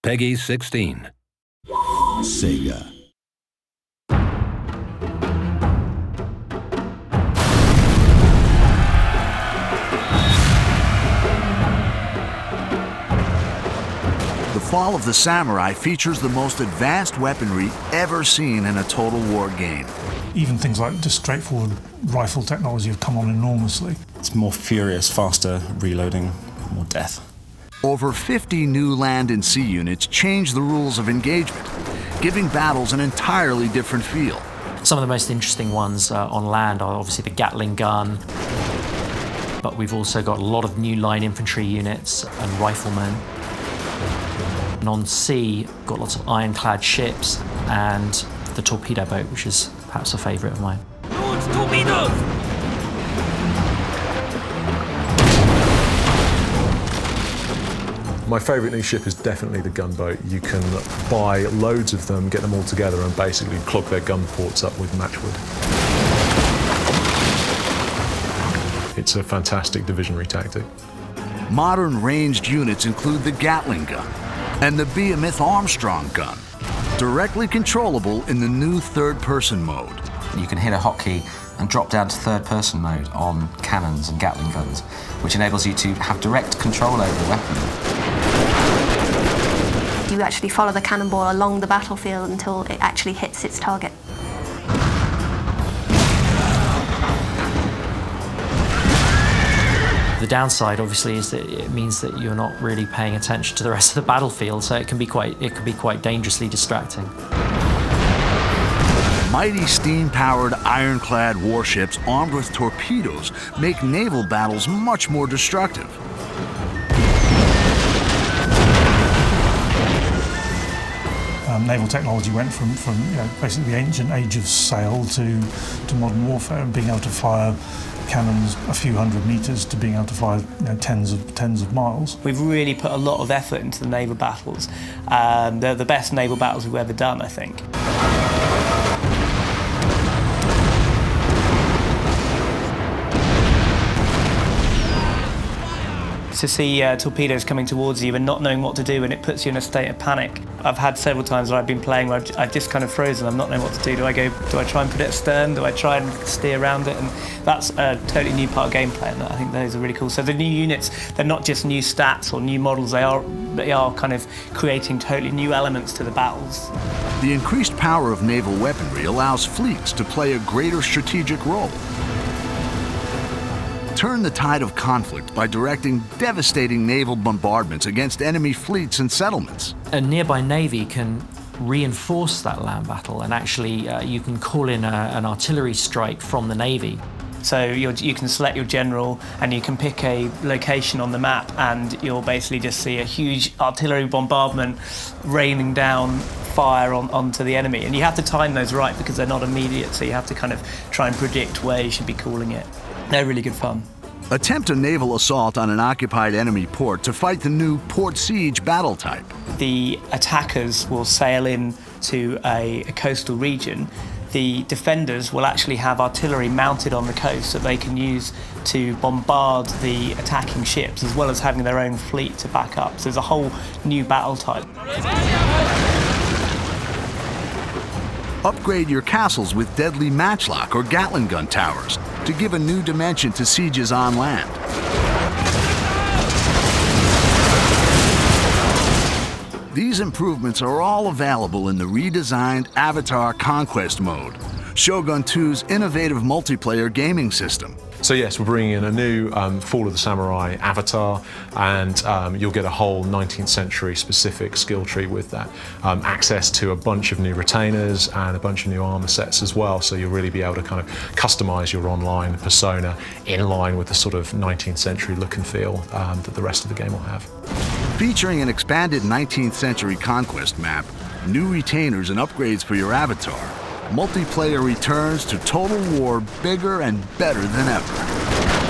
Peggy 16. Sega. The Fall of the Samurai features the most advanced weaponry ever seen in a Total War game. Even things like just straightforward rifle technology have come on enormously. It's more furious, faster, reloading, more death. Over 50 new land and sea units change the rules of engagement, giving battles an entirely different feel. Some of the most interesting ones on land are obviously the Gatling gun, but we've also got a lot of new line infantry units and riflemen. And on sea, got lots of ironclad ships and the torpedo boat, which is perhaps a favourite of mine. Launch torpedoes! My favourite new ship is definitely the gunboat. You can buy loads of them, get them all together and basically clog their gun ports up with matchwood. It's a fantastic divisionary tactic. Modern ranged units include the Gatling gun and the Behemoth Armstrong gun, directly controllable in the new third-person mode. You can hit a hotkey and drop down to third-person mode on cannons and Gatling guns, which enables you to have direct control over the weapon. You actually follow the cannonball along the battlefield until it actually hits its target. The downside, obviously, is that it means that you're not really paying attention to the rest of the battlefield, so it can be quite dangerously distracting. Mighty steam-powered ironclad warships armed with torpedoes make naval battles much more destructive. Naval technology went from basically the ancient age of sail to modern warfare, and being able to fire cannons a few hundred meters to being able to fire tens of miles. We've really put a lot of effort into the naval battles. They're the best naval battles we've ever done, I think. To see torpedoes coming towards you and not knowing what to do, and it puts you in a state of panic. I've had several times where I've been playing where I've just kind of frozen. I'm not knowing what to do. Do I try and put it astern? Do I try and steer around it? And that's a totally new part of gameplay, and I think those are really cool. So the new units, they're not just new stats or new models, they are kind of creating totally new elements to the battles. The increased power of naval weaponry allows fleets to play a greater strategic role. Turn the tide of conflict by directing devastating naval bombardments against enemy fleets and settlements. A nearby navy can reinforce that land battle, and actually you can call in an artillery strike from the navy. So you can select your general and you can pick a location on the map, and you'll basically just see a huge artillery bombardment raining down fire onto the enemy. And you have to time those right because they're not immediate, so you have to kind of try and predict where you should be calling it. They're really good fun. Attempt a naval assault on an occupied enemy port to fight the new port siege battle type. The attackers will sail in to a coastal region. The defenders will actually have artillery mounted on the coast that they can use to bombard the attacking ships, as well as having their own fleet to back up. So there's a whole new battle type. Upgrade your castles with deadly matchlock or Gatling gun towers to give a new dimension to sieges on land. These improvements are all available in the redesigned Avatar Conquest mode, Shogun 2's innovative multiplayer gaming system. So yes, we're bringing in a new Fall of the Samurai avatar, and you'll get a whole 19th century specific skill tree with that. Access to a bunch of new retainers and a bunch of new armor sets as well, so you'll really be able to kind of customize your online persona in line with the sort of 19th century look and feel that the rest of the game will have. Featuring an expanded 19th century conquest map, new retainers and upgrades for your avatar, multiplayer returns to Total War bigger and better than ever.